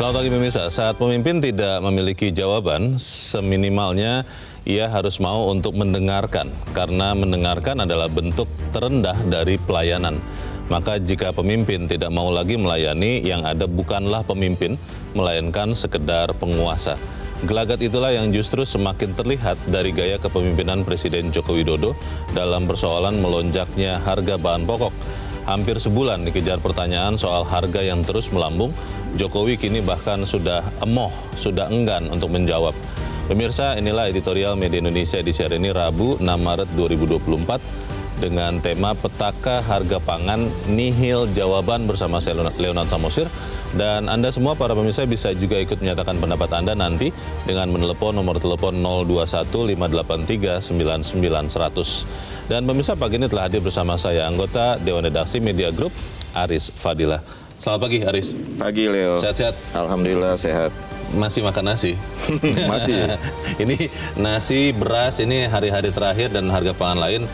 Selamat pagi pemirsa. Saat pemimpin tidak memiliki jawaban, seminimalnya ia harus mau untuk mendengarkan, karena mendengarkan adalah bentuk terendah dari pelayanan. Maka jika pemimpin tidak mau lagi melayani, yang ada bukanlah pemimpin, melainkan sekedar penguasa. Gelagat itulah yang justru semakin terlihat dari gaya kepemimpinan Presiden Joko Widodo dalam persoalan melonjaknya harga bahan pokok. Hampir sebulan dikejar pertanyaan soal harga yang terus melambung, Jokowi kini bahkan sudah emoh, sudah enggan untuk menjawab. Pemirsa, inilah editorial Media Indonesia edisi hari ini Rabu 6 Maret 2024 dengan tema Petaka Harga Pangan Nihil Jawaban bersama saya Leonard Samosir. Dan Anda semua para pemirsa bisa juga ikut menyatakan pendapat Anda nanti dengan menelepon nomor telepon 021 583 99 100. Dan pemirsa, pagi ini telah hadir bersama saya anggota Dewan Redaksi Media Group, Aris Fadilah. Selamat pagi Aris. Pagi Leo. Sehat-sehat? Alhamdulillah sehat. Masih makan nasi? Masih. Ini nasi, beras, ini hari-hari terakhir dan harga pangan lain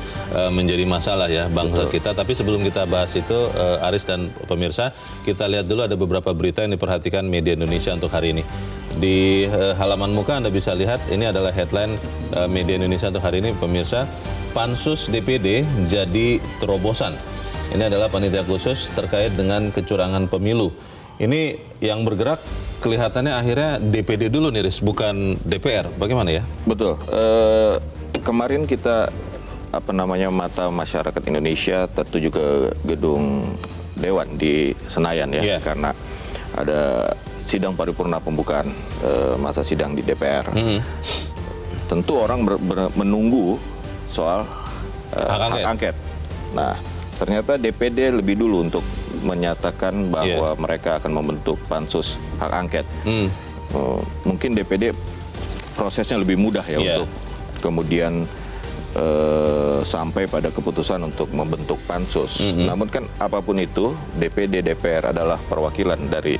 menjadi masalah ya bangsa kita. Tapi sebelum kita bahas itu, Aris dan pemirsa, kita lihat dulu ada beberapa berita yang diperhatikan Media Indonesia untuk hari ini. Di halaman muka Anda bisa lihat, ini adalah headline Media Indonesia untuk hari ini, pemirsa. Pansus DPD jadi terobosan. Ini adalah panitia khusus terkait dengan kecurangan pemilu. Ini yang bergerak kelihatannya akhirnya DPD dulu nih, Riz, bukan DPR. Bagaimana ya? Betul. Kemarin kita mata masyarakat Indonesia tertuju ke gedung Dewan di Senayan ya, karena ada sidang paripurna pembukaan masa sidang di DPR. Tentu orang menunggu soal hak angket. Nah, ternyata DPD lebih dulu untuk menyatakan bahwa mereka akan membentuk pansus hak angket. Mungkin DPD prosesnya lebih mudah ya untuk kemudian sampai pada keputusan untuk membentuk pansus. Namun kan apapun itu, DPD DPR adalah perwakilan dari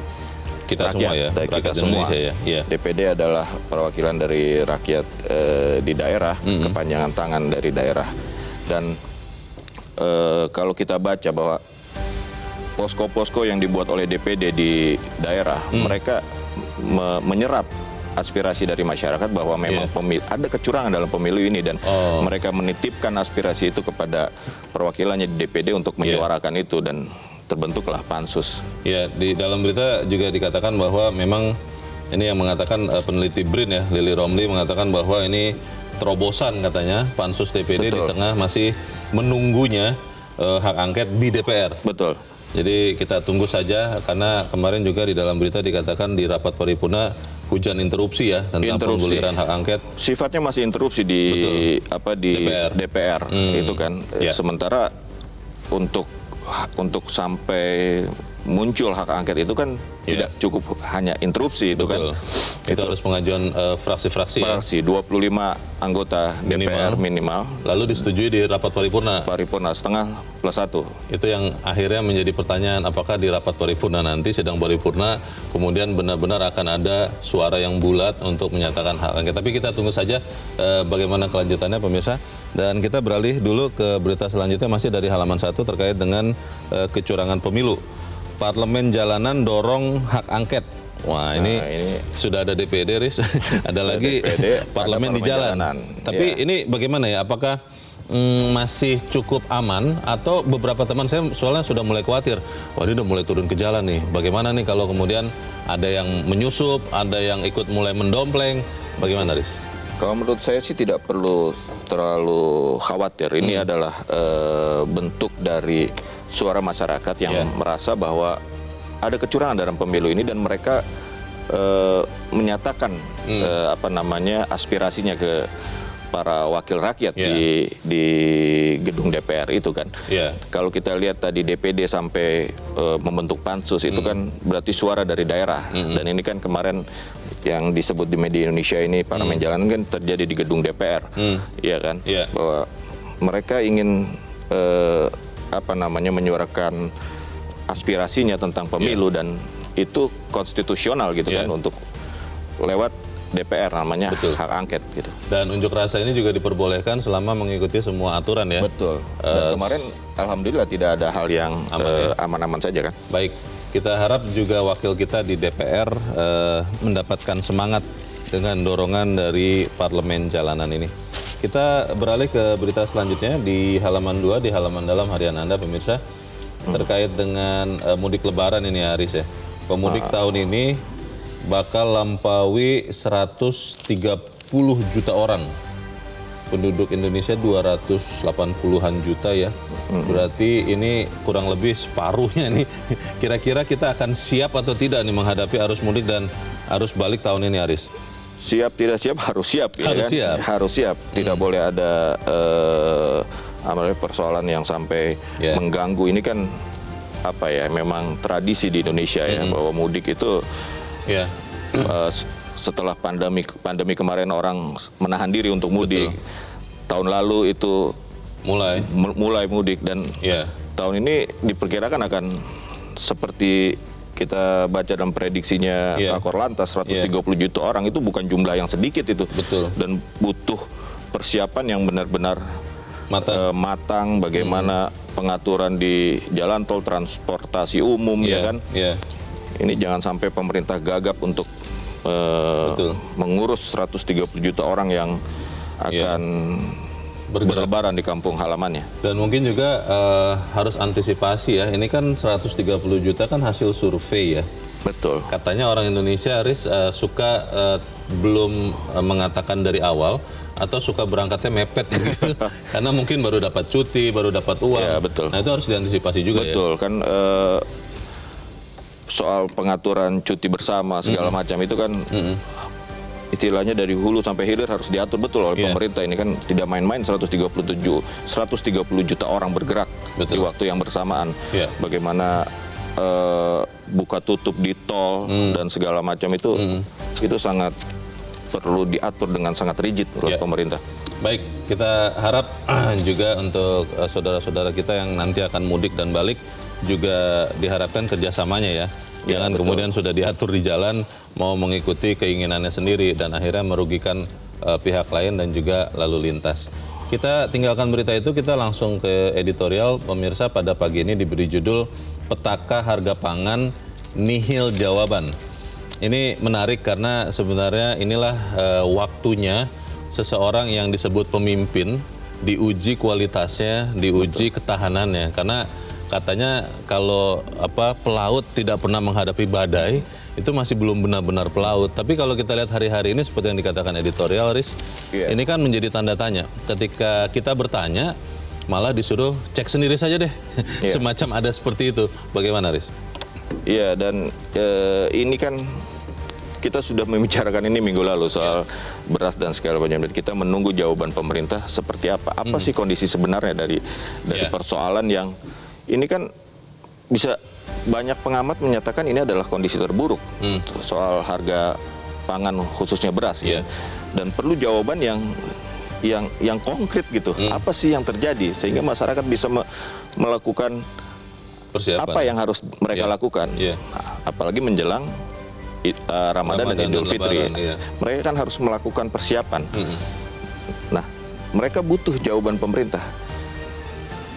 kita rakyat, semua ya, dari kita semua. Ya. DPD adalah perwakilan dari rakyat di daerah, kepanjangan tangan dari daerah. Dan kalau kita baca bahwa posko-posko yang dibuat oleh DPD di daerah, mereka menyerap aspirasi dari masyarakat bahwa memang ada kecurangan dalam pemilu ini, dan mereka menitipkan aspirasi itu kepada perwakilannya di DPD untuk menyuarakan itu, dan terbentuklah pansus. Ya, di dalam berita juga dikatakan bahwa memang ini yang mengatakan peneliti BRIN ya, Lili Romli mengatakan bahwa ini terobosan katanya pansus DPD di tengah masih menunggunya hak angket di DPR. Betul. Jadi kita tunggu saja, karena kemarin juga di dalam berita dikatakan di rapat paripurna hujan interupsi ya tentang pengguliran hak angket. Sifatnya masih interupsi di DPR itu kan. Sementara untuk sampai muncul hak angket itu kan tidak cukup hanya interupsi itu kan. Itu harus pengajuan fraksi-fraksi ya. 25 anggota DPR minimal. Lalu disetujui di rapat paripurna. Paripurna setengah plus 1. Itu yang akhirnya menjadi pertanyaan, apakah di rapat paripurna nanti, sidang paripurna, kemudian benar-benar akan ada suara yang bulat untuk menyatakan hak angket. Tapi kita tunggu saja bagaimana kelanjutannya pemirsa. Dan kita beralih dulu ke berita selanjutnya, masih dari halaman 1 terkait dengan kecurangan pemilu. Parlemen jalanan dorong hak angket. Wah, ini sudah ada DPD, Riz. Ada lagi DPD, parlemen di jalan. Tapi ini bagaimana ya? Apakah masih cukup aman, atau beberapa teman saya soalnya sudah mulai khawatir, wah ini udah mulai turun ke jalan nih. Bagaimana nih kalau kemudian ada yang menyusup, ada yang ikut mulai mendompleng? Bagaimana, Riz? Kalau menurut saya sih tidak perlu terlalu khawatir. Ini adalah bentuk dari suara masyarakat yang merasa bahwa ada kecurangan dalam pemilu ini, dan mereka menyatakan aspirasinya ke para wakil rakyat di gedung DPR itu kan. Kalau kita lihat tadi DPD sampai membentuk pansus itu kan berarti suara dari daerah. Dan ini kan kemarin yang disebut di Media Indonesia ini parlemen jalanan kan terjadi di gedung DPR. Iya kan? Bahwa mereka ingin menyuarakan aspirasinya tentang pemilu, dan itu konstitusional gitu kan, untuk lewat DPR, namanya Betul. hak angket gitu. Dan unjuk rasa ini juga diperbolehkan selama mengikuti semua aturan ya. Betul. Dan kemarin alhamdulillah tidak ada hal yang aman-aman saja kan. Baik, kita harap juga wakil kita di DPR mendapatkan semangat dengan dorongan dari parlemen jalanan ini. Kita beralih ke berita selanjutnya di halaman 2, di halaman dalam harian Anda pemirsa, terkait dengan mudik lebaran ini Aris ya. Pemudik tahun ini bakal lampaui 130 juta orang. Penduduk Indonesia 280-an juta ya. Berarti ini kurang lebih separuhnya nih. Kira-kira kita akan siap atau tidak nih menghadapi arus mudik dan arus balik tahun ini Aris? Siap tidak siap harus siap ya Harus kan? siap. Harus siap. Tidak boleh ada persoalan yang sampai mengganggu. Ini kan apa ya? Memang tradisi di Indonesia ya, bahwa mudik itu setelah pandemi kemarin orang menahan diri untuk mudik. Tahun lalu itu mulai mudik dan tahun ini diperkirakan akan seperti kita baca dalam prediksinya Kakor Lantas 130 juta orang. Itu bukan jumlah yang sedikit itu. Betul. Dan butuh persiapan yang benar-benar matang, bagaimana pengaturan di jalan tol, transportasi umum ya kan. Ini jangan sampai pemerintah gagap untuk mengurus 130 juta orang yang akan berlebaran di kampung halamannya. Dan mungkin juga harus antisipasi ya. Ini kan 130 juta kan hasil survei ya. Betul. Katanya orang Indonesia Aris suka belum mengatakan dari awal atau suka berangkatnya mepet gitu. Karena mungkin baru dapat cuti, baru dapat uang. Ya, betul. Nah itu harus diantisipasi juga ya. Betul kan, soal pengaturan cuti bersama segala macam itu kan istilahnya dari hulu sampai hilir harus diatur betul oleh pemerintah. Ini kan tidak main-main, 130 juta orang bergerak di waktu yang bersamaan. Bagaimana buka tutup di tol dan segala macam itu sangat perlu diatur dengan sangat rigid oleh pemerintah. Baik, kita harap juga untuk saudara-saudara kita yang nanti akan mudik dan balik juga diharapkan kerjasamanya ya. Jangan kemudian sudah diatur di jalan mau mengikuti keinginannya sendiri dan akhirnya merugikan pihak lain dan juga lalu lintas. Kita tinggalkan berita itu, kita langsung ke editorial pemirsa. Pada pagi ini diberi judul Petaka Harga Pangan Nihil Jawaban. Ini menarik karena sebenarnya inilah waktunya seseorang yang disebut pemimpin diuji kualitasnya, diuji ketahanannya. Karena katanya kalau pelaut tidak pernah menghadapi badai, itu masih belum benar-benar pelaut. Tapi kalau kita lihat hari-hari ini seperti yang dikatakan editorial, Riz, ini kan menjadi tanda tanya. Ketika kita bertanya, malah disuruh cek sendiri saja deh. Semacam ada seperti itu. Bagaimana, Riz? Iya, dan ini kan kita sudah membicarakan ini minggu lalu soal beras dan segala macam. Dan kita menunggu jawaban pemerintah seperti apa. Apa sih kondisi sebenarnya dari persoalan yang ini kan bisa banyak pengamat menyatakan ini adalah kondisi terburuk soal harga pangan khususnya beras ya. Dan perlu jawaban yang konkret gitu. Apa sih yang terjadi sehingga masyarakat bisa melakukan persiapan. Apa yang harus mereka lakukan. Apalagi menjelang Ramadan dan Idul Fitri. Mereka kan harus melakukan persiapan. Nah, mereka butuh jawaban pemerintah.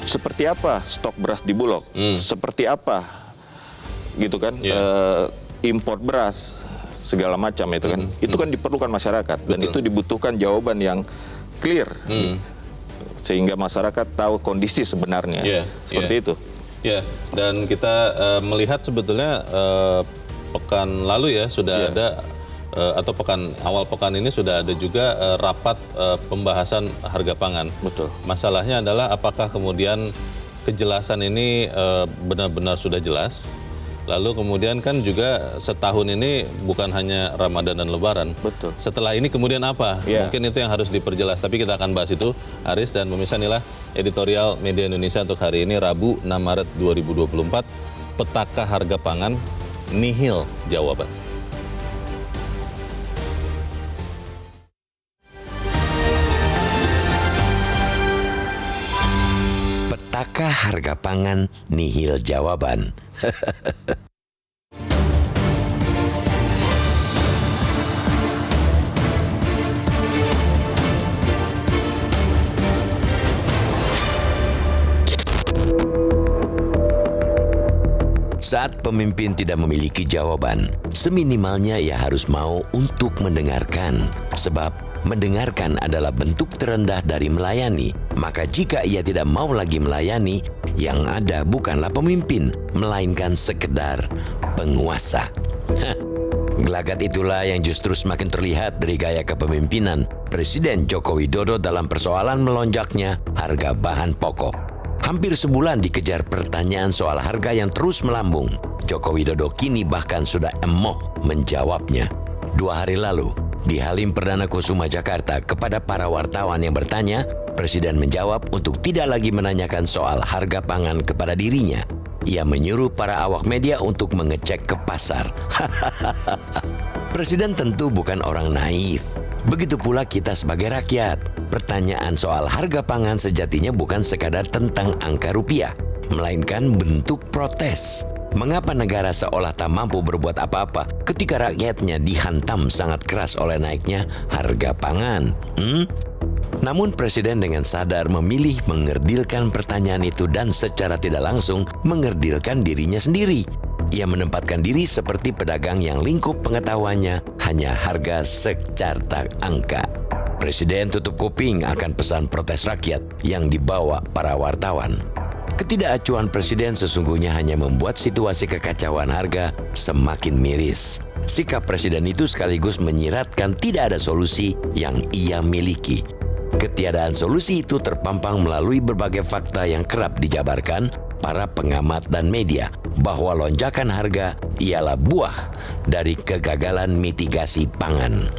Seperti apa stok beras di Bulog? Seperti apa gitu kan impor beras segala macam itu kan. Itu kan diperlukan masyarakat dan itu dibutuhkan jawaban yang clear sehingga masyarakat tahu kondisi sebenarnya. Seperti itu. Dan kita melihat sebetulnya pekan lalu ya sudah ada atau awal pekan ini sudah ada juga rapat pembahasan harga pangan. Betul. Masalahnya adalah apakah kemudian kejelasan ini benar-benar sudah jelas? Lalu kemudian kan juga setahun ini bukan hanya Ramadan dan Lebaran. Betul. Setelah ini kemudian apa? Mungkin itu yang harus diperjelas. Tapi kita akan bahas itu, Aris dan pemirsa. Inilah editorial Media Indonesia untuk hari ini, Rabu 6 Maret 2024. Petaka harga pangan nihil jawaban. Petaka harga pangan nihil jawaban. Saat pemimpin tidak memiliki jawaban, seminimalnya ia harus mau untuk mendengarkan. Sebab mendengarkan adalah bentuk terendah dari melayani. Maka jika ia tidak mau lagi melayani, yang ada bukanlah pemimpin, melainkan sekedar penguasa. Gelagat itulah yang justru semakin terlihat dari gaya kepemimpinan Presiden Joko Widodo dalam persoalan melonjaknya harga bahan pokok. Hampir sebulan dikejar pertanyaan soal harga yang terus melambung. Joko Widodo kini bahkan sudah emoh menjawabnya. 2 hari lalu, di Halim Perdana Kusuma Jakarta, kepada para wartawan yang bertanya, Presiden menjawab untuk tidak lagi menanyakan soal harga pangan kepada dirinya. Ia menyuruh para awak media untuk mengecek ke pasar. Presiden tentu bukan orang naif. Begitu pula kita sebagai rakyat. Pertanyaan soal harga pangan sejatinya bukan sekadar tentang angka rupiah, melainkan bentuk protes. Mengapa negara seolah tak mampu berbuat apa-apa ketika rakyatnya dihantam sangat keras oleh naiknya harga pangan? Namun Presiden dengan sadar memilih mengerdilkan pertanyaan itu dan secara tidak langsung mengerdilkan dirinya sendiri. Ia menempatkan diri seperti pedagang yang lingkup pengetahuannya hanya harga secarta angka. Presiden tutup kuping akan pesan protes rakyat yang dibawa para wartawan. Ketidakacuan Presiden sesungguhnya hanya membuat situasi kekacauan harga semakin miris. Sikap Presiden itu sekaligus menyiratkan tidak ada solusi yang ia miliki. Ketiadaan solusi itu terpampang melalui berbagai fakta yang kerap dijabarkan para pengamat dan media, bahwa lonjakan harga ialah buah dari kegagalan mitigasi pangan.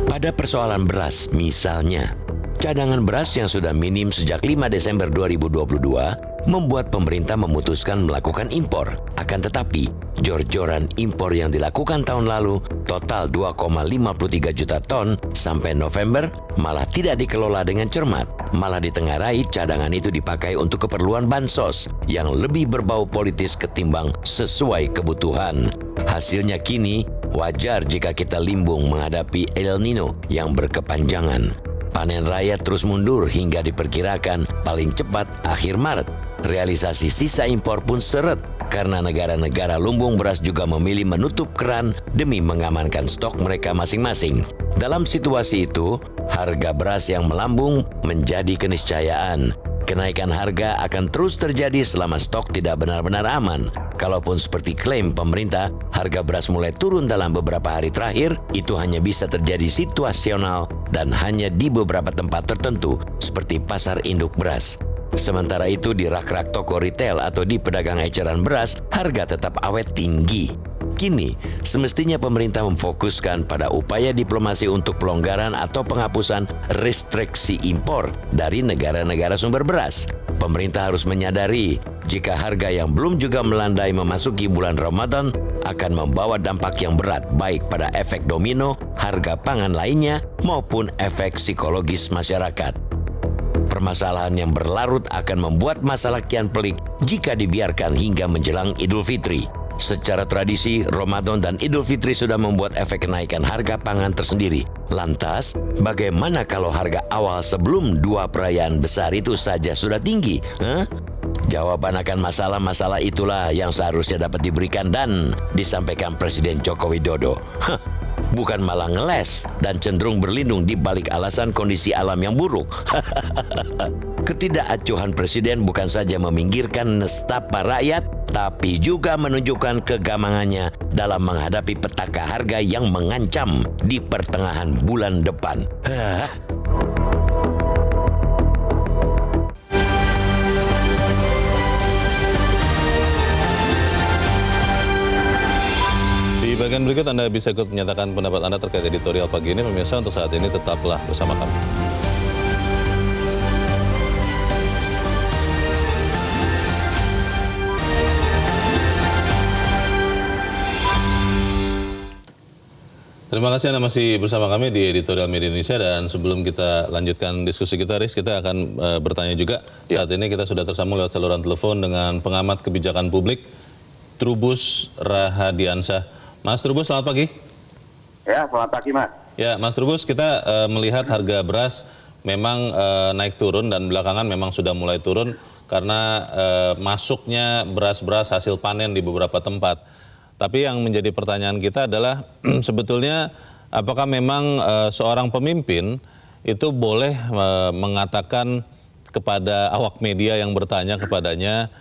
Pada persoalan beras misalnya, cadangan beras yang sudah minim sejak 5 Desember 2022 membuat pemerintah memutuskan melakukan impor. Akan tetapi, jor-joran impor yang dilakukan tahun lalu total 2,53 juta ton sampai November malah tidak dikelola dengan cermat. Malah ditengarai cadangan itu dipakai untuk keperluan bansos yang lebih berbau politis ketimbang sesuai kebutuhan. Hasilnya kini wajar jika kita limbung menghadapi El Nino yang berkepanjangan. Panen raya terus mundur hingga diperkirakan paling cepat akhir Maret. Realisasi sisa impor pun seret karena negara-negara lumbung beras juga memilih menutup keran demi mengamankan stok mereka masing-masing. Dalam situasi itu, harga beras yang melambung menjadi keniscayaan. Kenaikan harga akan terus terjadi selama stok tidak benar-benar aman. Kalaupun seperti klaim pemerintah, harga beras mulai turun dalam beberapa hari terakhir, itu hanya bisa terjadi situasional dan hanya di beberapa tempat tertentu, seperti pasar induk beras. Sementara itu di rak-rak toko retail atau di pedagang eceran beras, harga tetap awet tinggi. Kini, semestinya pemerintah memfokuskan pada upaya diplomasi untuk pelonggaran atau penghapusan restriksi impor dari negara-negara sumber beras. Pemerintah harus menyadari jika harga yang belum juga melandai memasuki bulan Ramadan akan membawa dampak yang berat baik pada efek domino, harga pangan lainnya maupun efek psikologis masyarakat. Permasalahan yang berlarut akan membuat masalah kian pelik jika dibiarkan hingga menjelang Idul Fitri. Secara tradisi, Ramadan dan Idul Fitri sudah membuat efek kenaikan harga pangan tersendiri. Lantas, bagaimana kalau harga awal sebelum 2 perayaan besar itu saja sudah tinggi? Jawaban akan masalah-masalah itulah yang seharusnya dapat diberikan dan disampaikan Presiden Joko Widodo. Bukan malah ngeles dan cenderung berlindung di balik alasan kondisi alam yang buruk. Ketidakacuhan Presiden bukan saja meminggirkan nestapa rakyat, tapi juga menunjukkan kegamangannya dalam menghadapi petaka harga yang mengancam di pertengahan bulan depan. Di bagian berikut Anda bisa ikut menyatakan pendapat Anda terkait editorial pagi ini. Pemirsa, untuk saat ini tetaplah bersama kami. Terima kasih Anda masih bersama kami di Editorial Media Indonesia, dan sebelum kita lanjutkan diskusi kita, Riz, kita akan bertanya juga. Saat ini kita sudah tersambung lewat saluran telepon dengan pengamat kebijakan publik Trubus Rahadiansyah. Mas Trubus, selamat pagi. Ya, selamat pagi Mas. Ya, Mas Trubus, kita melihat harga beras memang naik turun dan belakangan memang sudah mulai turun karena masuknya beras-beras hasil panen di beberapa tempat. Tapi yang menjadi pertanyaan kita adalah sebetulnya apakah memang seorang pemimpin itu boleh mengatakan kepada awak media yang bertanya kepadanya,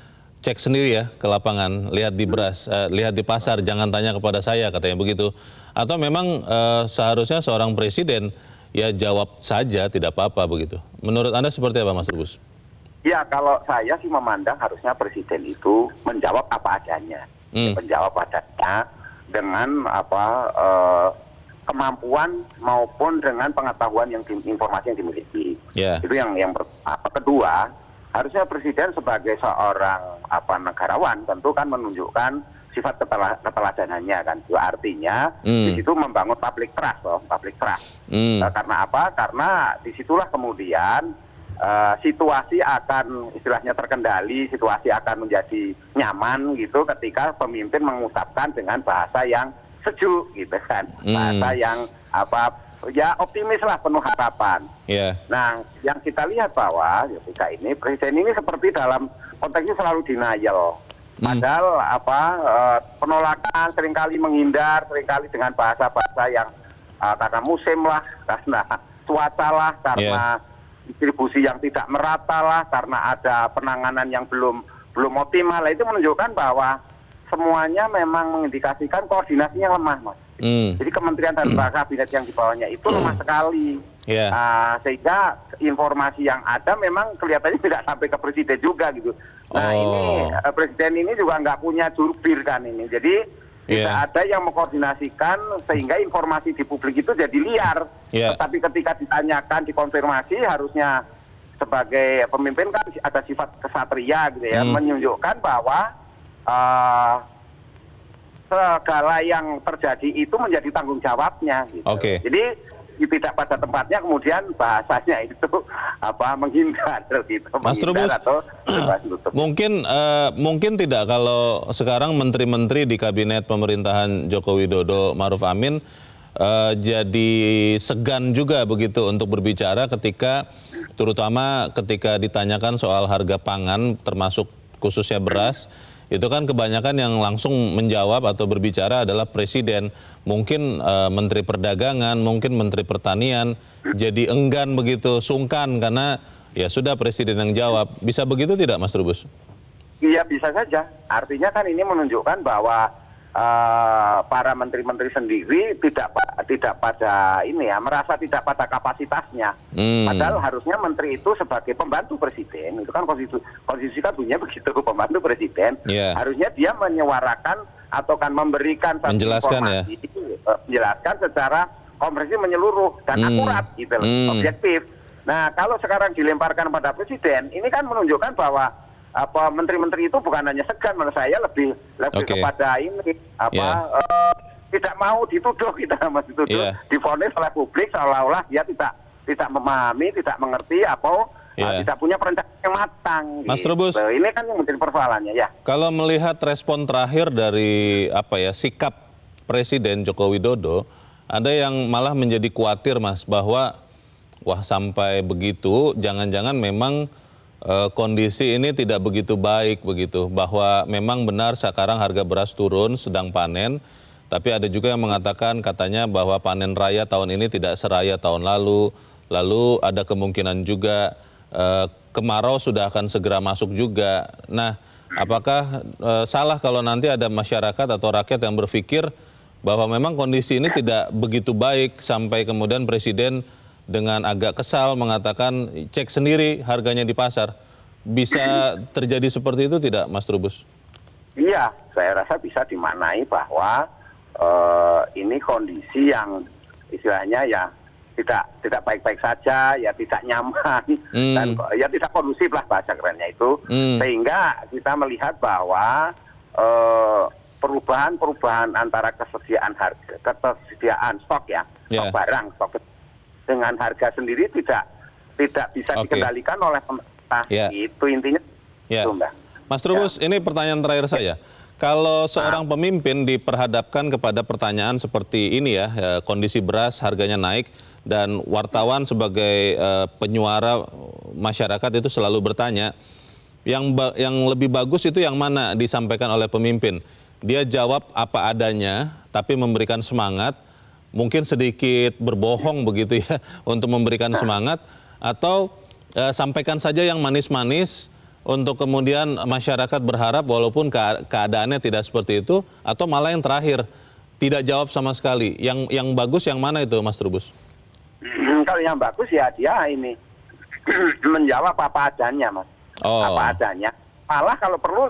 cek sendiri ya ke lapangan, lihat di beras, lihat di pasar, jangan tanya kepada saya, katanya begitu. Atau memang seharusnya seorang presiden ya jawab saja, tidak apa-apa begitu. Menurut Anda seperti apa, Mas Trubus? Ya, kalau saya sih memandang harusnya presiden itu menjawab apa adanya. Menjawab adanya dengan kemampuan maupun dengan pengetahuan informasi yang dimiliki. Itu yang pertama. Kedua, harusnya presiden sebagai seorang negarawan tentu kan menunjukkan sifat keteladanannya kan. Itu artinya di situ membangun public trust karena apa? Karena disitulah kemudian situasi akan istilahnya terkendali, situasi akan menjadi nyaman gitu ketika pemimpin mengungkapkan dengan bahasa yang sejuk gitu kan, bahasa yang ya optimis lah, penuh harapan. Nah, yang kita lihat bahwa ketika ini presiden ini seperti dalam konteksnya selalu denial. Padahal penolakan seringkali menghindar, seringkali dengan bahasa-bahasa yang karena musim lah, karena cuaca lah, karena distribusi yang tidak merata lah, karena ada penanganan yang belum optimal. Itu menunjukkan bahwa semuanya memang mengindikasikan koordinasinya lemah, Mas. Jadi kementerian dan kabinet yang di bawahnya itu lemah sekali. Sehingga informasi yang ada memang kelihatannya tidak sampai ke presiden juga gitu. Nah ini presiden ini juga nggak punya jubir kan ini. Jadi tidak ada yang mengkoordinasikan sehingga informasi di publik itu jadi liar. Tetapi ketika ditanyakan, dikonfirmasi, harusnya sebagai pemimpin kan ada sifat kesatria gitu ya, menunjukkan bahwa segala yang terjadi itu menjadi tanggung jawabnya gitu. Jadi tidak pada tempatnya kemudian bahasanya itu menghindar gitu. Mas Trubus, mungkin tidak kalau sekarang menteri-menteri di kabinet pemerintahan Joko Widodo Ma'ruf Amin jadi segan juga begitu untuk berbicara terutama ketika ditanyakan soal harga pangan termasuk khususnya beras. Itu kan kebanyakan yang langsung menjawab atau berbicara adalah presiden. Mungkin menteri perdagangan, mungkin menteri pertanian jadi enggan begitu, sungkan karena ya sudah presiden yang jawab. Bisa begitu tidak, Mas Trubus? Iya, bisa saja. Artinya kan ini menunjukkan bahwa para menteri-menteri sendiri tidak pada merasa tidak pada kapasitasnya. Padahal harusnya menteri itu sebagai pembantu presiden, itu kan konstitusi kan bunyinya begitu, pembantu presiden. Harusnya dia menyuarakan atau kan memberikan satu informasi, menjelaskan secara komprehensif menyeluruh dan akurat gitu loh, objektif. Nah, kalau sekarang dilemparkan pada presiden, ini kan menunjukkan bahwa menteri-menteri itu bukan hanya segan, menurut saya lebih kepada ini tidak mau dituduh, divonis oleh publik seolah-olah dia tidak memahami, tidak mengerti atau tidak punya perencanaan yang matang. Mas Trubus, ini kan yang menjadi persoalannya ya. Kalau melihat respon terakhir dari sikap Presiden Joko Widodo, ada yang malah menjadi khawatir, Mas, bahwa sampai begitu jangan-jangan memang kondisi ini tidak begitu baik begitu, bahwa memang benar sekarang harga beras turun sedang panen, tapi ada juga yang mengatakan katanya bahwa panen raya tahun ini tidak seraya tahun lalu ada kemungkinan juga kemarau sudah akan segera masuk juga. Nah, apakah salah kalau nanti ada masyarakat atau rakyat yang berpikir bahwa memang kondisi ini tidak begitu baik sampai kemudian presiden dengan agak kesal mengatakan cek sendiri harganya di pasar. Bisa terjadi seperti itu tidak, Mas Trubus? Iya, saya rasa bisa dimaknai bahwa ini kondisi yang istilahnya ya tidak baik-baik saja, ya tidak nyaman, dan ya tidak kondusif lah bahasa kerennya itu. Sehingga kita melihat bahwa perubahan antara ketersediaan stok stok barang, stok dengan harga sendiri tidak bisa dikendalikan oleh pemerintah. Itu intinya. Mas Trubus, ini pertanyaan terakhir saya. Kalau seorang pemimpin diperhadapkan kepada pertanyaan seperti ini ya, kondisi beras harganya naik dan wartawan sebagai penyuara masyarakat itu selalu bertanya, yang lebih bagus itu yang mana disampaikan oleh pemimpin? Dia jawab apa adanya, tapi memberikan semangat, mungkin sedikit berbohong begitu ya, untuk memberikan semangat, atau sampaikan saja yang manis-manis, untuk kemudian masyarakat berharap walaupun keadaannya tidak seperti itu, atau malah yang terakhir, tidak jawab sama sekali. Yang bagus yang mana itu, Mas Trubus? Kalau yang bagus ya dia ini menjawab apa adanya, Mas. Apa adanya. Malah kalau perlu,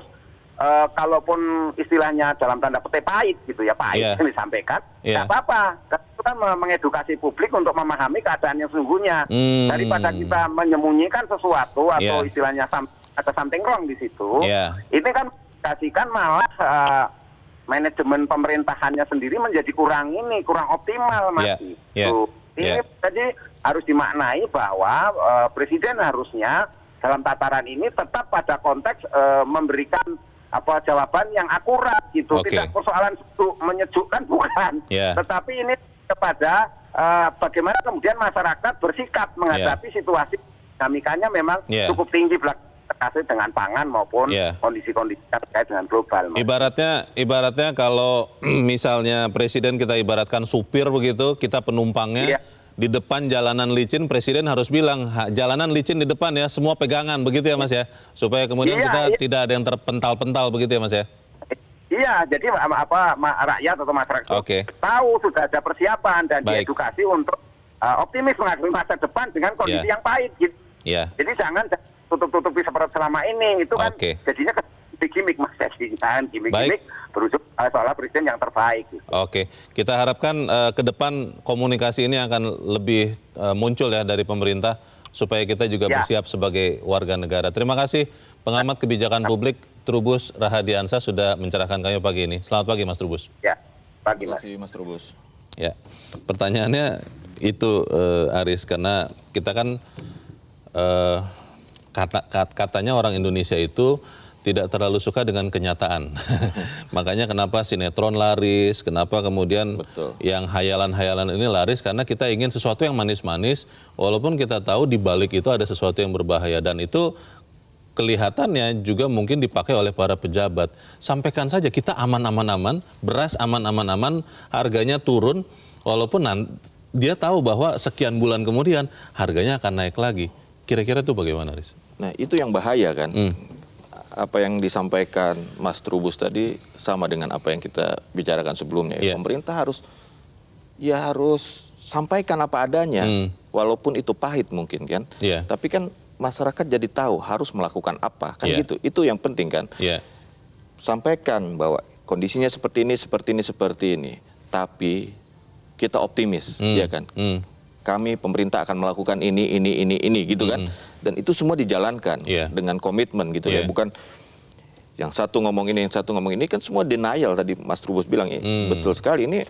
kalaupun istilahnya dalam tanda petik pahit gitu ya, pahit yang disampaikan, nggak apa-apa. Itu kan mengedukasi publik untuk memahami keadaan yang sesungguhnya. Daripada kita menyembunyikan sesuatu atau istilahnya ada something wrong di situ, ini kan kasihkan malah manajemen pemerintahannya sendiri menjadi kurang optimal, Mas. Ini jadi harus dimaknai bahwa presiden harusnya dalam tataran ini tetap pada konteks memberikan jawaban yang akurat gitu, tidak persoalan menyejukkan bukan, tetapi ini kepada bagaimana kemudian masyarakat bersikap menghadapi situasi dinamikanya memang cukup tinggi terkait dengan pangan maupun kondisi-kondisi terkait dengan global. Ibaratnya kalau misalnya presiden kita ibaratkan supir begitu, kita penumpangnya di depan jalanan licin, presiden harus bilang jalanan licin di depan ya, semua pegangan begitu ya Mas ya, supaya kemudian kita tidak ada yang terpental-pental begitu ya Mas ya. Iya, jadi rakyat atau masyarakat tahu sudah ada persiapan dan diedukasi untuk optimis menghadapi masa depan dengan kondisi yang pahit gitu. Jadi jangan tutup-tutupi seperti selama ini, itu kan jadinya gimmick, Mas. Jangan gimmick berujung seolah presiden yang terbaik gitu. Kita harapkan ke depan komunikasi ini akan lebih muncul ya dari pemerintah, supaya kita juga bersiap sebagai warga negara. Terima kasih pengamat kebijakan publik Trubus Rahadiansah sudah mencerahkan kami pagi ini. Selamat pagi Mas Trubus. Pagi Mas Trubus. Pertanyaannya itu Aris, karena kita kan katanya orang Indonesia itu tidak terlalu suka dengan kenyataan. Makanya kenapa sinetron laris, kenapa kemudian yang hayalan-hayalan ini laris, karena kita ingin sesuatu yang manis-manis, walaupun kita tahu di balik itu ada sesuatu yang berbahaya, dan itu kelihatannya juga mungkin dipakai oleh para pejabat. Sampaikan saja kita aman-aman-aman, beras aman-aman-aman, harganya turun, walaupun dia tahu bahwa sekian bulan kemudian harganya akan naik lagi. Kira-kira itu bagaimana, Riz? Nah, itu yang bahaya kan. Apa yang disampaikan Mas Trubus tadi sama dengan apa yang kita bicarakan sebelumnya. Pemerintah harus sampaikan apa adanya, walaupun itu pahit mungkin kan. Tapi kan masyarakat jadi tahu harus melakukan apa kan gitu. Itu yang penting kan. Sampaikan bahwa kondisinya seperti ini. Tapi kita optimis, ya kan. Kami pemerintah akan melakukan ini gitu kan. Dan itu semua dijalankan dengan komitmen gitu ya. Bukan yang satu ngomong ini, yang satu ngomong ini, kan semua denial tadi Mas Trubus bilang. Betul sekali, ini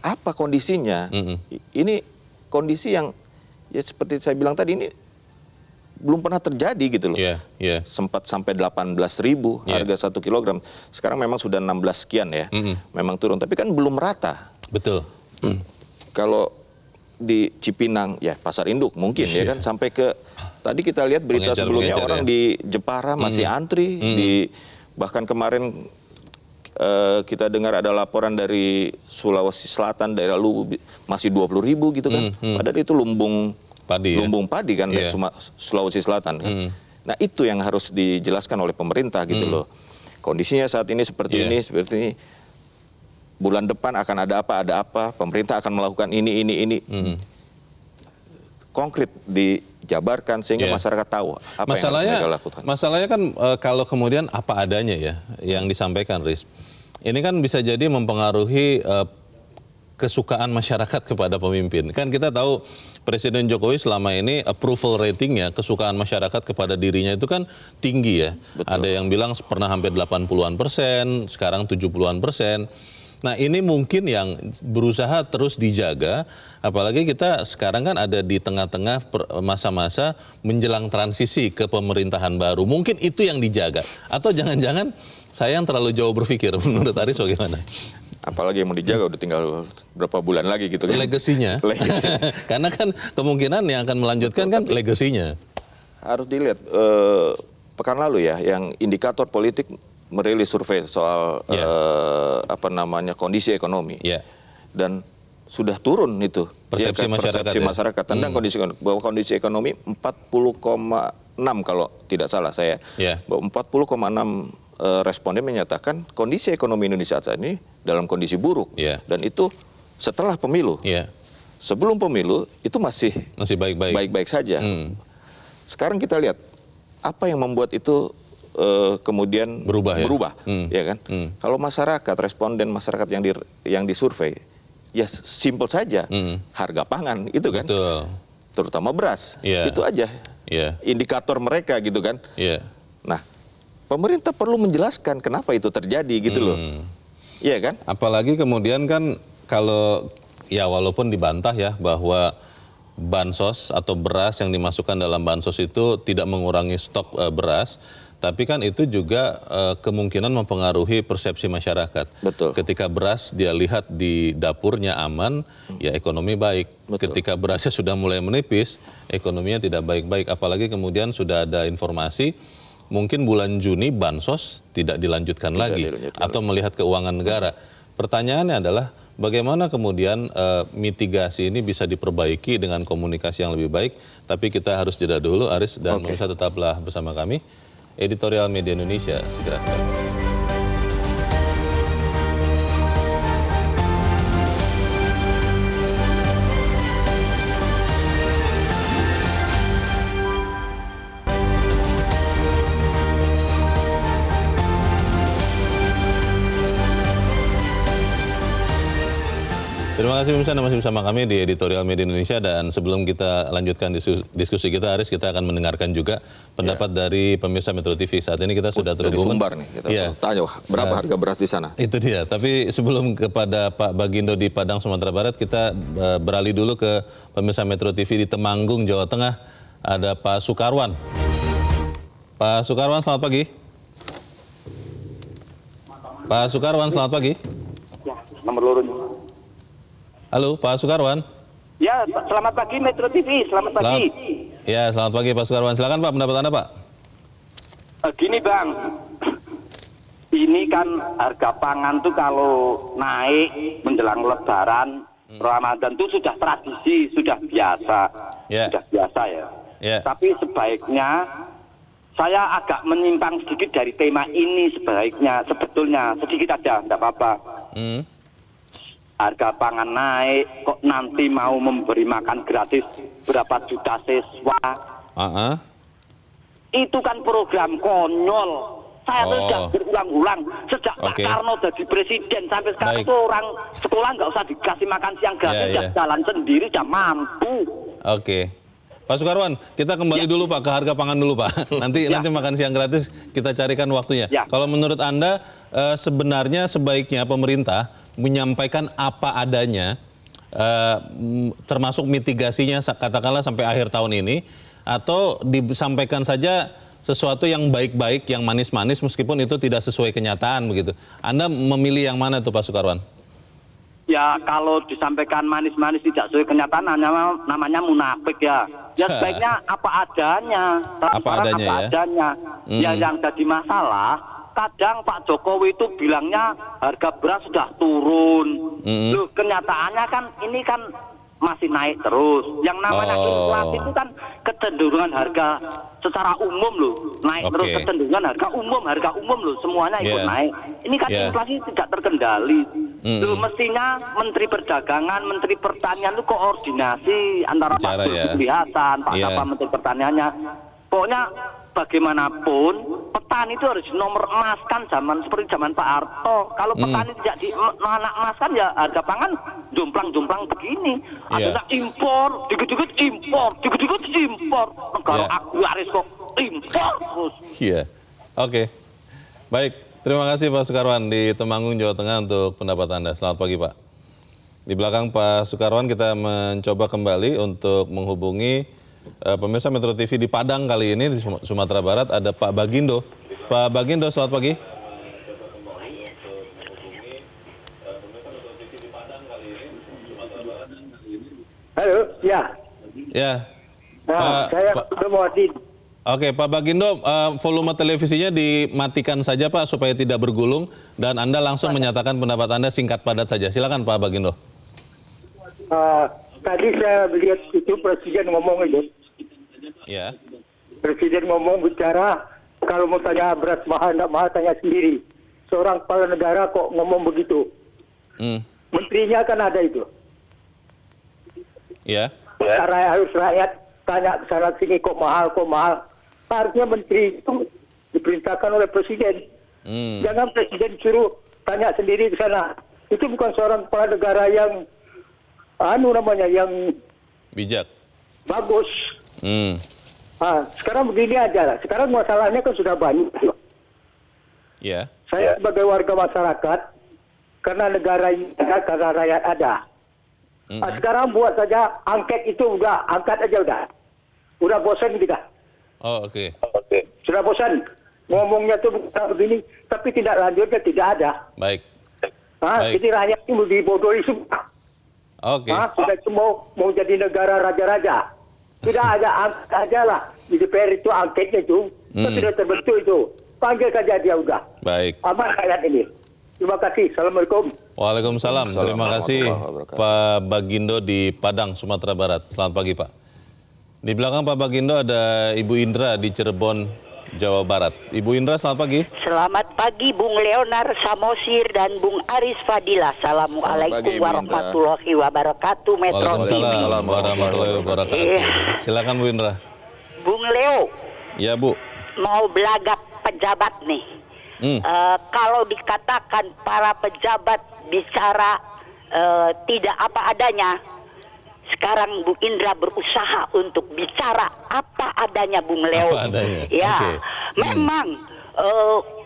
apa kondisinya? Ini kondisi yang ya seperti saya bilang tadi, ini belum pernah terjadi gitu loh. Sempat sampai 18.000 harga 1 kilogram. Sekarang memang sudah 16 sekian ya. Memang turun, tapi kan belum rata. Betul. Kalau di Cipinang, ya pasar induk mungkin ya kan, sampai ke tadi kita lihat berita sebelumnya orang di Jepara masih antri, bahkan kemarin kita dengar ada laporan dari Sulawesi Selatan, daerah Luwu masih 20.000 gitu kan, padahal itu lumbung padi kan dari Sulawesi Selatan kan. Nah itu yang harus dijelaskan oleh pemerintah gitu loh. Kondisinya saat ini seperti ini, bulan depan akan ada apa, pemerintah akan melakukan ini. Konkret dijabarkan sehingga masyarakat tahu apa yang harus mereka lakukan. Masalahnya kan kalau kemudian apa adanya ya yang disampaikan, Riz. Ini kan bisa jadi mempengaruhi kesukaan masyarakat kepada pemimpin. Kan kita tahu Presiden Jokowi selama ini approval ratingnya, kesukaan masyarakat kepada dirinya itu kan tinggi ya. Ada yang bilang pernah hampir 80-an persen, sekarang 70-an persen. Nah ini mungkin yang berusaha terus dijaga, apalagi kita sekarang kan ada di tengah-tengah masa-masa menjelang transisi ke pemerintahan baru. Mungkin itu yang dijaga, atau jangan-jangan saya yang terlalu jauh berpikir, menurut Aris bagaimana? Apalagi yang mau dijaga udah tinggal berapa bulan lagi gitu kan. Legasinya. Karena kan kemungkinan yang akan melanjutkan kan legasinya. Harus dilihat, pekan lalu ya, yang indikator politik merilis survei soal kondisi ekonomi, dan sudah turun itu persepsi masyarakat tentang kondisi ekonomi 40,6 kalau tidak salah saya, bahwa 40,6 responden menyatakan kondisi ekonomi Indonesia saat ini dalam kondisi buruk, dan itu setelah pemilu. Sebelum pemilu itu masih baik-baik saja. Sekarang kita lihat apa yang membuat itu kemudian berubah. Ya kan? Kalau masyarakat, responden masyarakat yang disurvei, ya simpel saja, harga pangan itu kan, terutama beras, itu aja indikator mereka gitu kan. Nah, pemerintah perlu menjelaskan kenapa itu terjadi gitu loh, iya kan? Apalagi kemudian kan kalau ya walaupun dibantah ya bahwa bansos atau beras yang dimasukkan dalam bansos itu tidak mengurangi stok beras. Tapi kan itu juga kemungkinan mempengaruhi persepsi masyarakat. Betul. Ketika beras dia lihat di dapurnya aman, ya ekonomi baik. Betul. Ketika berasnya sudah mulai menipis, ekonominya tidak baik-baik. Apalagi kemudian sudah ada informasi, mungkin bulan Juni bansos tidak dilanjutkan lagi. Atau melihat keuangan negara. Pertanyaannya adalah, bagaimana kemudian mitigasi ini bisa diperbaiki dengan komunikasi yang lebih baik. Tapi kita harus jeda dulu, Aris dan pemirsa tetaplah bersama kami. Editorial Media Indonesia segera kembali. Terima kasih pemirsa, masih bersama kami di Editorial Media Indonesia, dan sebelum kita lanjutkan diskusi kita, Aris, kita akan mendengarkan juga pendapat dari pemirsa Metro TV. Saat ini kita sudah terhubung. Dari Sumbar nih, kita tanya berapa harga beras di sana. Itu dia, tapi sebelum kepada Pak Bagindo di Padang, Sumatera Barat, kita beralih dulu ke pemirsa Metro TV di Temanggung, Jawa Tengah. Ada Pak Sukarwan. Pak Sukarwan, selamat pagi. Pak Sukarwan, selamat pagi. Ya, nomor lurus. Halo, Pak Sukarwan. Ya, selamat pagi Metro TV, selamat pagi. Ya, selamat pagi Pak Sukarwan. Silakan Pak, pendapat Anda Pak. Gini Bang, ini kan harga pangan tuh kalau naik menjelang Lebaran, Ramadan itu sudah tradisi, sudah biasa, sudah biasa ya. Tapi sebaiknya saya agak menyimpang sedikit dari tema ini sebetulnya sedikit aja, enggak apa-apa. Harga pangan naik, kok nanti mau memberi makan gratis berapa juta siswa. Itu kan program konyol. Saya sudah berulang-ulang sejak Pak Karno jadi presiden sampai sekarang itu orang sekolah nggak usah dikasih makan siang gratis, jalan sendiri, sudah mampu. Pak Sukarwan, kita kembali dulu Pak ke harga pangan dulu Pak. Nanti makan siang gratis kita carikan waktunya. Kalau menurut Anda sebenarnya sebaiknya pemerintah menyampaikan apa adanya, termasuk mitigasinya katakanlah sampai akhir tahun ini, atau disampaikan saja sesuatu yang baik-baik, yang manis-manis meskipun itu tidak sesuai kenyataan begitu. Anda memilih yang mana tuh Pak Sukarwan? Ya kalau disampaikan manis-manis tidak sesuai kenyataan namanya munafik ya. Ya sebaiknya apa adanya. Apa adanya. Ya yang jadi masalah, kadang Pak Jokowi itu bilangnya harga beras sudah turun. Loh, kenyataannya kan ini kan masih naik terus. Yang namanya inflasi itu kan kecenderungan harga secara umum loh, naik terus, kecenderungan harga umum loh, semuanya ikut naik. Ini kan inflasi tidak terkendali. Loh, mestinya Menteri Perdagangan, Menteri Pertanian itu koordinasi antara Pak Zulkifli Hasan, Pak Kapal Menteri Pertaniannya. Pokoknya bagaimanapun petani itu harus nomor emaskan seperti zaman Pak Harto. Kalau petani tidak emaskan ya harga pangan jomplang-jomplang begini. Ada impor, dikit-dikit impor. Negara agraris kok impor terus. Baik. Terima kasih Pak Sukarwan di Temanggung, Jawa Tengah untuk pendapat Anda. Selamat pagi Pak. Di belakang Pak Sukarwan kita mencoba kembali untuk menghubungi pemirsa Metro TV di Padang kali ini di Sumatera Barat. Ada Pak Bagindo. Pak Bagindo, selamat pagi. Halo, ya. Ya. Nah, saya Muhammad. Oke, Pak Bagindo, volume televisinya dimatikan saja Pak supaya tidak bergulung dan Anda langsung menyatakan pendapat Anda singkat padat saja. Silakan Pak Bagindo. Tadi saya lihat itu Presiden ngomong itu. Ya. Presiden ngomong bicara kalau mau tanya beras mahal nggak mahal tanya sendiri. Seorang kepala negara kok ngomong begitu. Menterinya kan ada itu. Ya. Harus rakyat tanya ke sana sini kok mahal. Harusnya menteri itu diperintahkan oleh presiden. Jangan presiden suruh tanya sendiri ke sana. Itu bukan seorang kepala negara yang yang bijak, bagus. Sekarang begini aja lah. Sekarang masalahnya kan sudah banyak. Ya. Saya sebagai warga masyarakat, karena negara ini ada, karena rakyat ada. Sekarang buat saja angket itu udah, angkat aja udah. Udah bosan kita. Oh, oke. Sudah bosan. Ngomongnya tuh bukan begini, tapi tidak lanjutnya tidak ada. Baik. Baik. Jadi rakyat itu dibodohi semua. Oke. Sudah mau jadi negara raja-raja. Tidak ada angket aja lah. Di DPR itu angketnya itu. Sudah terbentuk itu. Panggil saja dia udah. Baik. Aman rakyat ini. Terima kasih. Assalamualaikum. Waalaikumsalam. Terima kasih Pak Bagindo di Padang, Sumatera Barat. Selamat pagi Pak. Di belakang Pak Bagindo ada Ibu Indra di Cirebon, Jawa Barat. Ibu Indra, selamat pagi. Selamat pagi Bung Leonar Samosir dan Bung Aris Fadila. Assalamualaikum warahmatullahi wabarakatuh. Metro Waalaikumsalam warahmatullahi wabarakatuh. Silakan Bu Indra. Bung Leo. Ya Bu. Mau belagak pejabat nih. Kalau dikatakan para pejabat bicara tidak apa adanya, sekarang Bu Indra berusaha untuk bicara apa adanya Bung Leo. Apa adanya. Ya, Okay. Memang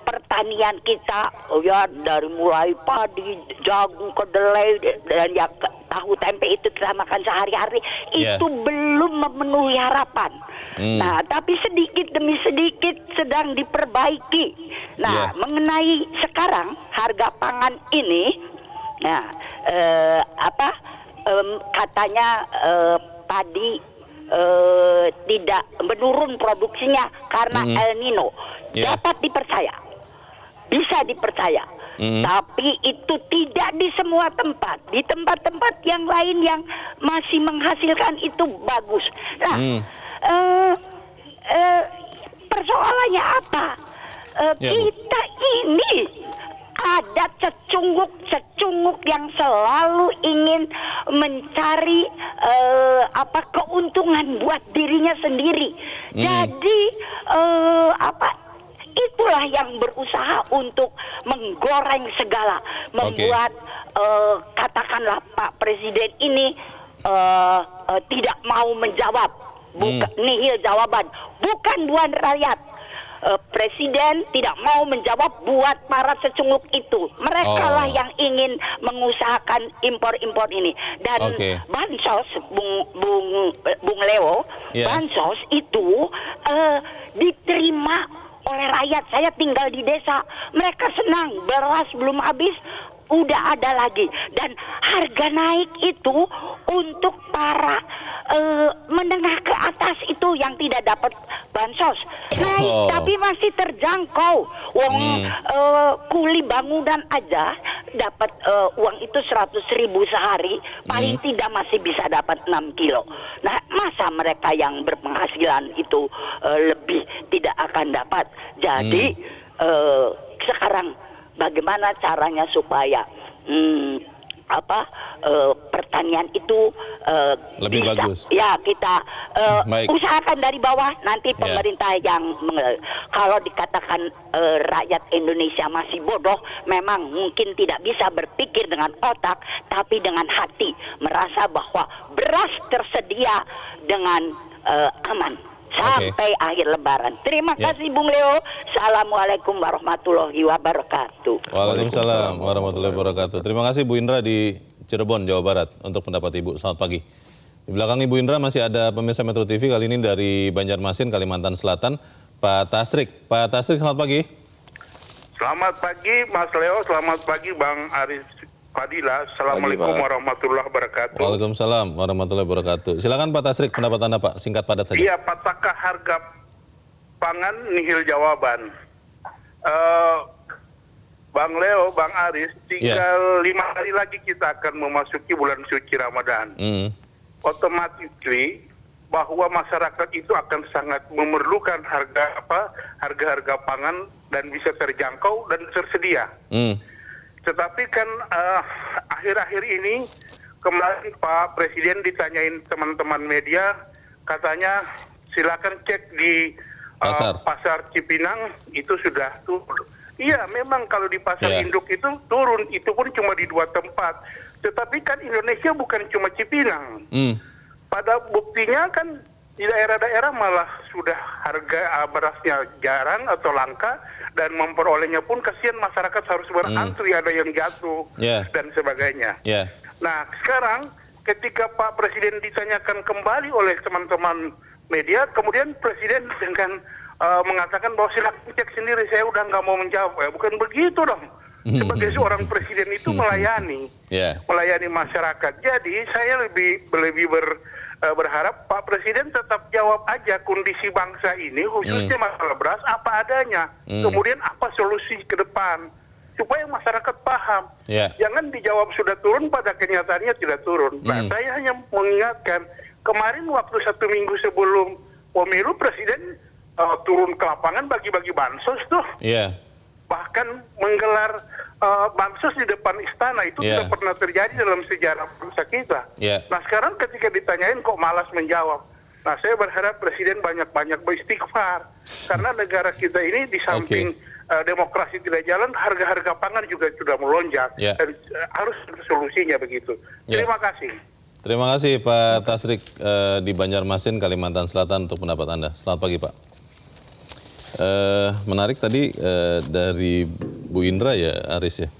pertanian kita ya dari mulai padi, jagung, kedelai dan ya tahu tempe itu kita makan sehari-hari itu belum memenuhi harapan. Nah, tapi sedikit demi sedikit sedang diperbaiki. Nah, mengenai sekarang harga pangan ini, nah katanya padi tidak menurun produksinya karena El Nino. Dapat dipercaya, bisa dipercaya. Tapi itu tidak di semua tempat. Di tempat-tempat yang lain yang masih menghasilkan itu bagus. Nah, persoalannya apa? Kita ini ada secunguk yang selalu ingin mencari keuntungan buat dirinya sendiri. Jadi itulah yang berusaha untuk menggoreng segala, membuat katakanlah Pak Presiden ini tidak mau menjawab, nihil jawaban, bukan buat rakyat. Presiden tidak mau menjawab buat para secunguk itu. Mereka lah yang ingin mengusahakan impor-impor ini. Dan bansos, Bung Leo, bansos itu diterima oleh rakyat. Saya tinggal di desa, mereka senang, beras belum habis, udah ada lagi. Dan harga naik itu untuk para menengah ke atas itu yang tidak dapat bansos naik, tapi masih terjangkau. Kuli bangunan aja dapat uang itu 100.000 sehari, paling tidak masih bisa dapat 6 kilo. Nah, masa mereka yang berpenghasilan itu lebih tidak akan dapat? Jadi sekarang bagaimana caranya supaya pertanian itu lebih bisa, bagus. Ya, kita usahakan dari bawah, nanti pemerintah yang kalau dikatakan rakyat Indonesia masih bodoh, memang mungkin tidak bisa berpikir dengan otak, tapi dengan hati, merasa bahwa beras tersedia dengan aman. sampai akhir Lebaran. Terima kasih Bung Leo. Assalamualaikum warahmatullahi wabarakatuh. Waalaikumsalam warahmatullahi wabarakatuh. Terima kasih Bu Indra di Cirebon, Jawa Barat untuk pendapat Ibu. Selamat pagi. Di belakang Ibu Indra masih ada pemirsa Metro TV, kali ini dari Banjarmasin, Kalimantan Selatan, Pak Tasrik. Pak Tasrik, selamat pagi. Selamat pagi Mas Leo, selamat pagi Bang Aris Fadila. Assalamualaikum warahmatullahi wabarakatuh. Waalaikumsalam warahmatullahi wabarakatuh. Silakan Pak Tasrik, pendapat Anda Pak, singkat padat saja. Iya, apakah harga pangan nihil jawaban? Bang Leo, Bang Aris, tinggal 5 hari lagi kita akan memasuki bulan suci Ramadan. Otomatis bahwa masyarakat itu akan sangat memerlukan harga-harga pangan dan bisa terjangkau dan tersedia. Tetapi kan akhir-akhir ini kemarin Pak Presiden ditanyain teman-teman media, katanya silakan cek di pasar Cipinang itu sudah turun. Iya, memang kalau di pasar induk itu turun, itu pun cuma di 2 tempat. Tetapi kan Indonesia bukan cuma Cipinang. Pada buktinya kan di daerah-daerah malah sudah harga berasnya jarang atau langka, dan memperolehnya pun kasihan masyarakat harus berantri, ada yang jatuh dan sebagainya. Nah, sekarang ketika Pak Presiden ditanyakan kembali oleh teman-teman media, kemudian Presiden dengan mengatakan bahwa silakan cek sendiri, saya udah nggak mau menjawab. Bukan begitu dong. Sebagai seorang presiden itu melayani masyarakat. Jadi saya lebih berharap Pak Presiden tetap jawab aja kondisi bangsa ini, khususnya masalah beras apa adanya. Kemudian apa solusi ke depan supaya masyarakat paham. Jangan dijawab sudah turun, pada kenyataannya tidak turun. Nah, saya hanya mengingatkan, kemarin waktu 1 minggu sebelum pemilu Presiden turun ke lapangan bagi-bagi bansos tuh. Bahkan menggelar bansos di depan istana, itu tidak pernah terjadi dalam sejarah bangsa kita. Nah, sekarang ketika ditanyain kok malas menjawab. Nah, saya berharap Presiden banyak-banyak beristighfar, karena negara kita ini di samping demokrasi tidak jalan, harga-harga pangan juga sudah melonjak, dan harus ada solusinya begitu. Terima kasih. Terima kasih Pak Tasrik di Banjarmasin, Kalimantan Selatan untuk pendapat Anda. Selamat pagi Pak. Menarik tadi dari Bu Indra ya, Aris ya,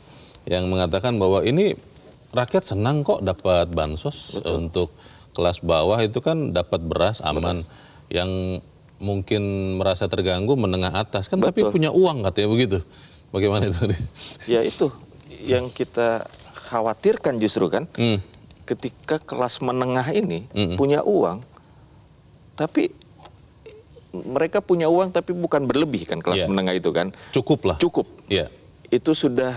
yang mengatakan bahwa ini rakyat senang kok dapat bansos. Untuk kelas bawah itu kan dapat beras aman. Yang mungkin merasa terganggu menengah atas kan, tapi punya uang katanya begitu. Bagaimana itu? Ya itu yang kita khawatirkan justru kan, ketika kelas menengah ini punya uang, tapi mereka punya uang tapi bukan berlebih kan, kelas menengah itu kan. Cukup lah. Cukup. Itu sudah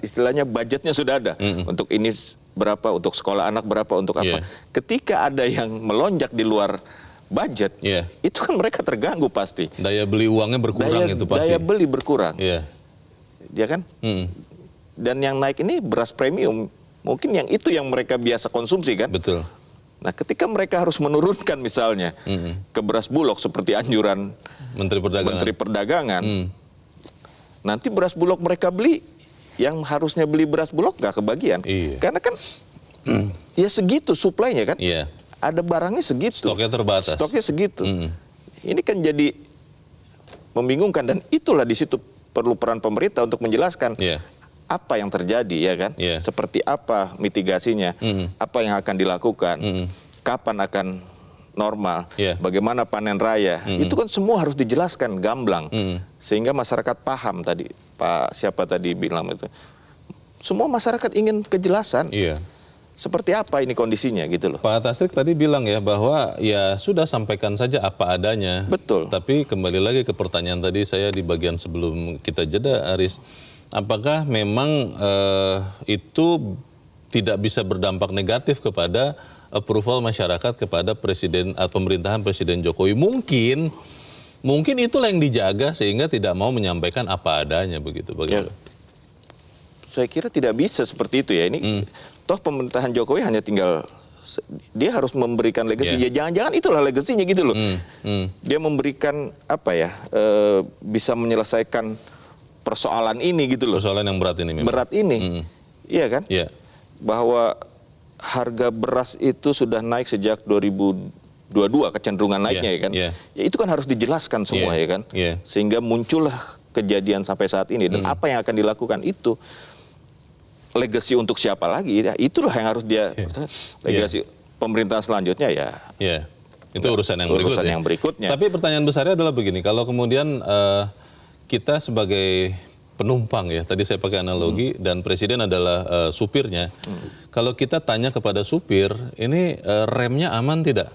istilahnya budgetnya sudah ada. Untuk ini berapa, untuk sekolah anak berapa, untuk apa. Ketika ada yang melonjak di luar budget, itu kan mereka terganggu pasti. Daya beli uangnya berkurang itu pasti. Daya beli berkurang. Ya kan? Dan yang naik ini beras premium. Mungkin yang itu yang mereka biasa konsumsi kan? Betul. Nah, ketika mereka harus menurunkan misalnya ke beras bulog seperti anjuran Menteri Perdagangan, nanti beras bulog mereka beli, yang harusnya beli beras bulog nggak kebagian. Karena kan ya segitu suplainya kan, ada barangnya segitu. Stoknya terbatas. Stoknya segitu. Ini kan jadi membingungkan, dan itulah di situ perlu peran pemerintah untuk menjelaskan apa yang terjadi, ya kan? Seperti apa mitigasinya, apa yang akan dilakukan, kapan akan normal, bagaimana panen raya, itu kan semua harus dijelaskan gamblang, sehingga masyarakat paham. Tadi Pak siapa tadi bilang itu, semua masyarakat ingin kejelasan. Seperti apa ini kondisinya gitu loh. Pak Tasrik tadi bilang ya bahwa ya sudah sampaikan saja apa adanya. Betul. Tapi kembali lagi ke pertanyaan tadi saya di bagian sebelum kita jeda, Aris. Apakah memang itu tidak bisa berdampak negatif kepada approval masyarakat kepada presiden atau pemerintahan Presiden Jokowi? Mungkin itulah yang dijaga sehingga tidak mau menyampaikan apa adanya begitu. Bagaimana? Saya kira tidak bisa seperti itu ya. Ini toh pemerintahan Jokowi hanya tinggal, dia harus memberikan legasi. Ya jangan-jangan itulah legasinya gitu loh. Dia memberikan apa ya, bisa menyelesaikan persoalan ini gitu loh. Persoalan yang berat ini memang. Berat ini. Iya kan? Bahwa harga beras itu sudah naik sejak 2018 dua-dua kecenderungan naiknya ya kan. Ya itu kan harus dijelaskan semua ya kan. Sehingga muncullah kejadian sampai saat ini dan apa yang akan dilakukan itu legacy untuk siapa lagi? Ya, itulah yang harus dia legacy pemerintahan selanjutnya ya. Itu urusan yang berikutnya. Tapi pertanyaan besarnya adalah begini, kalau kemudian kita sebagai penumpang ya, tadi saya pakai analogi, dan presiden adalah supirnya. Kalau kita tanya kepada supir, ini remnya aman tidak?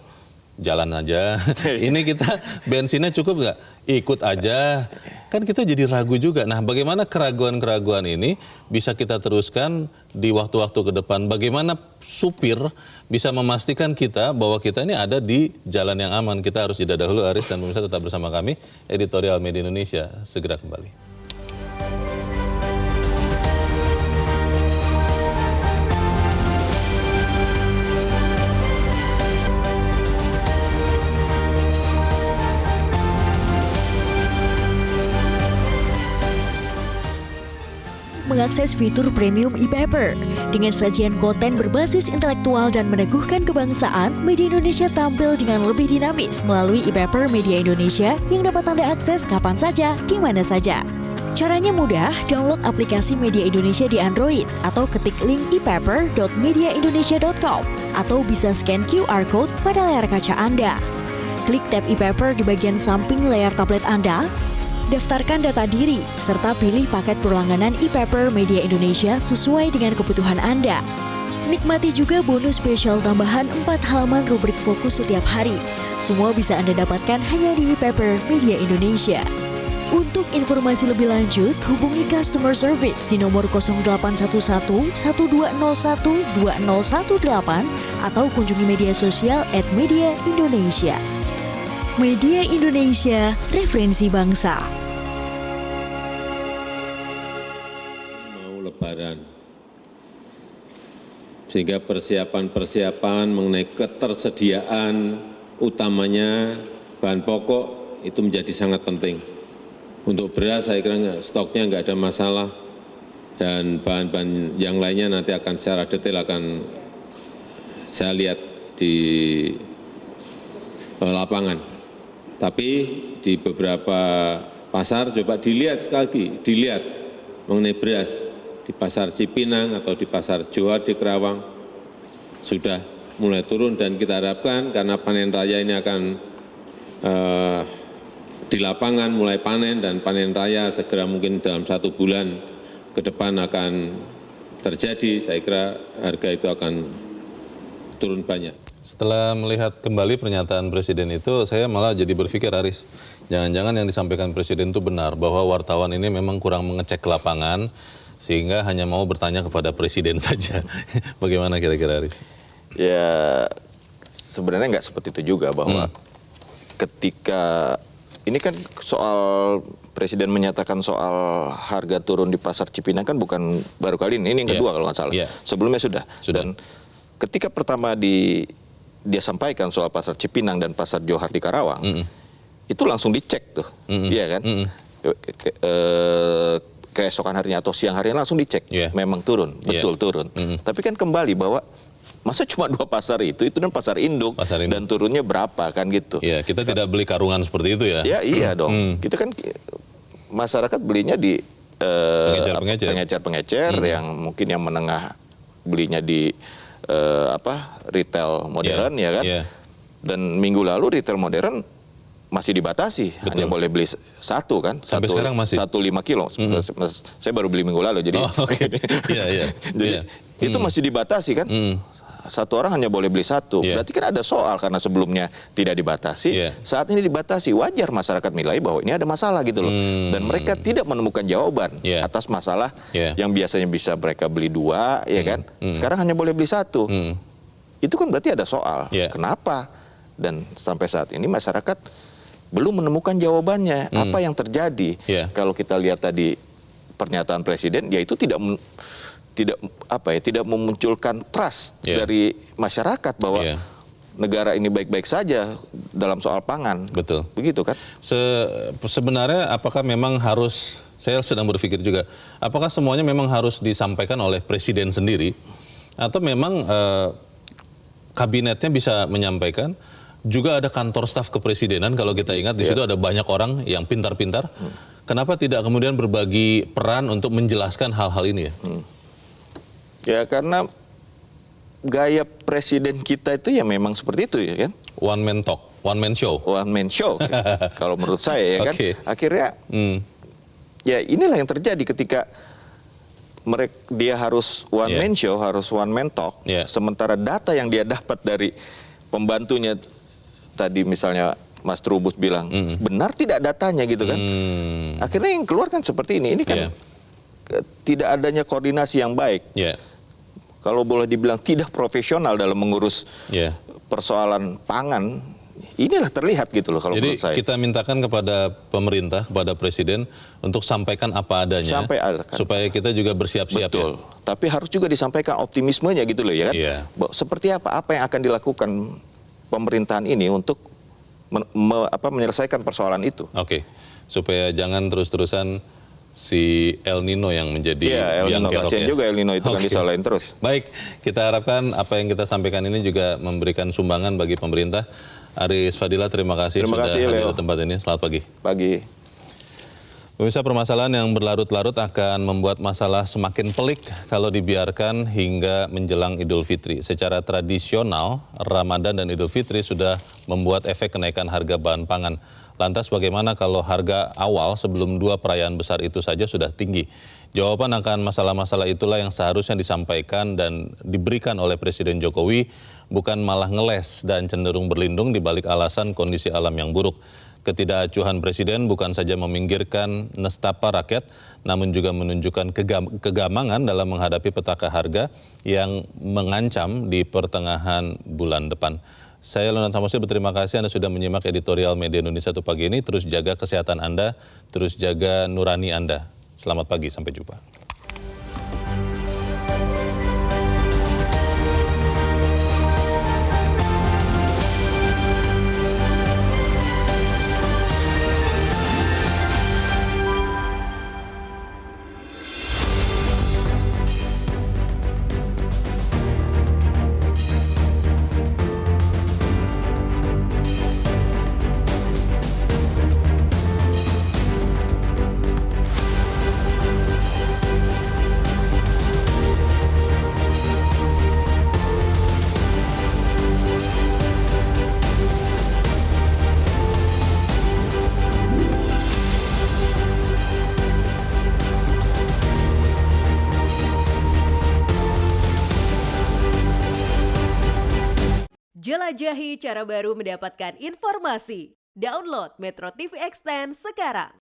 Jalan aja. Ini kita bensinnya cukup nggak? Ikut aja. Kan kita jadi ragu juga. Nah, bagaimana keraguan-keraguan ini bisa kita teruskan di waktu-waktu ke depan? Bagaimana supir bisa memastikan kita bahwa kita ini ada di jalan yang aman? Kita harus jeda dahulu, Aris dan pemirsa tetap bersama kami. Editorial Media Indonesia segera kembali. Mengakses fitur premium e-paper. Dengan sajian konten berbasis intelektual dan meneguhkan kebangsaan, Media Indonesia tampil dengan lebih dinamis melalui e-paper Media Indonesia yang dapat Anda akses kapan saja, di mana saja. Caranya mudah, download aplikasi Media Indonesia di Android atau ketik link e-paper.mediaindonesia.com atau bisa scan QR code pada layar kaca Anda. Klik tab e-paper di bagian samping layar tablet Anda. Daftarkan data diri, serta pilih paket perlangganan e-paper Media Indonesia sesuai dengan kebutuhan Anda. Nikmati juga bonus spesial tambahan 4 halaman rubrik fokus setiap hari. Semua bisa Anda dapatkan hanya di e-paper Media Indonesia. Untuk informasi lebih lanjut, hubungi customer service di nomor 0811 1201 2018 atau kunjungi media sosial @Media Indonesia. Media Indonesia, referensi bangsa. Mau Lebaran, sehingga persiapan mengenai ketersediaan utamanya bahan pokok itu menjadi sangat penting. Untuk beras saya kira stoknya nggak ada masalah, dan bahan-bahan yang lainnya nanti akan secara detail akan saya lihat di lapangan. Tapi di beberapa pasar coba dilihat sekali lagi, dilihat mengenai beras di pasar Cipinang atau di pasar Johar di Kerawang sudah mulai turun, dan kita harapkan karena panen raya ini akan di lapangan mulai panen, dan panen raya segera mungkin dalam 1 bulan ke depan akan terjadi, saya kira harga itu akan turun banyak. Setelah melihat kembali pernyataan Presiden itu, saya malah jadi berpikir, Aris, jangan-jangan yang disampaikan Presiden itu benar, bahwa wartawan ini memang kurang mengecek lapangan, sehingga hanya mau bertanya kepada Presiden saja. Bagaimana kira-kira, Aris? Ya, sebenarnya nggak seperti itu juga, bahwa ketika ini kan soal Presiden menyatakan soal harga turun di pasar Cipinang kan bukan baru kali ini yang kedua kalau nggak salah. Sebelumnya sudah. Dan ketika pertama dia sampaikan soal pasar Cipinang dan pasar Johar di Karawang, itu langsung dicek tuh, iya kan? Keesokan harinya atau siang harinya langsung dicek, memang turun, betul turun. Tapi kan kembali bahwa masa cuma 2 pasar itu dan pasar induk, dan turunnya berapa kan gitu? Ya, kita tidak beli karungan seperti itu ya? Ya iya dong, kita kan masyarakat belinya di pengecer-pengecer yang mungkin yang menengah belinya di retail modern ya kan. Dan minggu lalu retail modern masih dibatasi, hanya boleh beli 1 kan. Sampai sekarang masih? 1 5 kilo. Saya baru beli minggu lalu, jadi jadi itu masih dibatasi kan. 1 orang hanya boleh beli 1. Berarti kan ada soal, karena sebelumnya tidak dibatasi, saat ini dibatasi. Wajar masyarakat nilai bahwa ini ada masalah gitu loh. Dan mereka tidak menemukan jawaban atas masalah yang biasanya bisa mereka beli 2, ya kan. Sekarang hanya boleh beli 1. Itu kan berarti ada soal. Kenapa? Dan sampai saat ini masyarakat belum menemukan jawabannya. Apa yang terjadi? Kalau kita lihat tadi pernyataan Presiden, yaitu tidak memunculkan trust dari masyarakat bahwa negara ini baik-baik saja dalam soal pangan. Betul. Begitu kan? Sebenarnya apakah memang harus, saya sedang berpikir juga, apakah semuanya memang harus disampaikan oleh Presiden sendiri, atau memang kabinetnya bisa menyampaikan, juga ada kantor staf kepresidenan kalau kita ingat di situ ada banyak orang yang pintar-pintar. Kenapa tidak kemudian berbagi peran untuk menjelaskan hal-hal ini ya? Ya karena gaya presiden kita itu ya memang seperti itu ya kan. One man talk, one man show. One man show kalau menurut saya ya kan. Oke. Akhirnya ya inilah yang terjadi ketika dia harus one man show, harus one man talk. Sementara data yang dia dapat dari pembantunya tadi misalnya Mas Trubus bilang benar tidak datanya gitu kan. Akhirnya yang keluar kan seperti ini kan tidak adanya koordinasi yang baik. Kalau boleh dibilang tidak profesional dalam mengurus persoalan pangan, inilah terlihat gitu loh kalau menurut saya. Jadi kita mintakan kepada pemerintah, kepada presiden untuk sampaikan apa adanya, supaya kita juga bersiap-siap. Betul. Tapi harus juga disampaikan optimismenya gitu loh ya kan. Seperti apa yang akan dilakukan pemerintahan ini untuk menyelesaikan persoalan itu. Oke, supaya jangan terus-terusan si El Nino yang menjadi yang kerok ya. Juga El Nino itu kan disalahin terus. Baik, kita harapkan apa yang kita sampaikan ini juga memberikan sumbangan bagi pemerintah. Aris Fadila, terima kasih sudah hadir di tempat ini. Selamat pagi. Pagi. Pemirsa, permasalahan yang berlarut-larut akan membuat masalah semakin pelik kalau dibiarkan hingga menjelang Idul Fitri. Secara tradisional, Ramadan dan Idul Fitri sudah membuat efek kenaikan harga bahan pangan. Lantas bagaimana kalau harga awal sebelum dua perayaan besar itu saja sudah tinggi? Jawaban akan masalah-masalah itulah yang seharusnya disampaikan dan diberikan oleh Presiden Jokowi, bukan malah ngeles dan cenderung berlindung di balik alasan kondisi alam yang buruk. Ketidakacuhan Presiden bukan saja meminggirkan nestapa rakyat, namun juga menunjukkan kegamangan dalam menghadapi petaka harga yang mengancam di pertengahan bulan depan. Saya Leonard Samosir berterima kasih Anda sudah menyimak editorial Media Indonesia Satu pagi ini. Terus jaga kesehatan Anda, terus jaga nurani Anda. Selamat pagi, sampai jumpa. Jelajahi cara baru mendapatkan informasi. Download Metro TV Extend sekarang.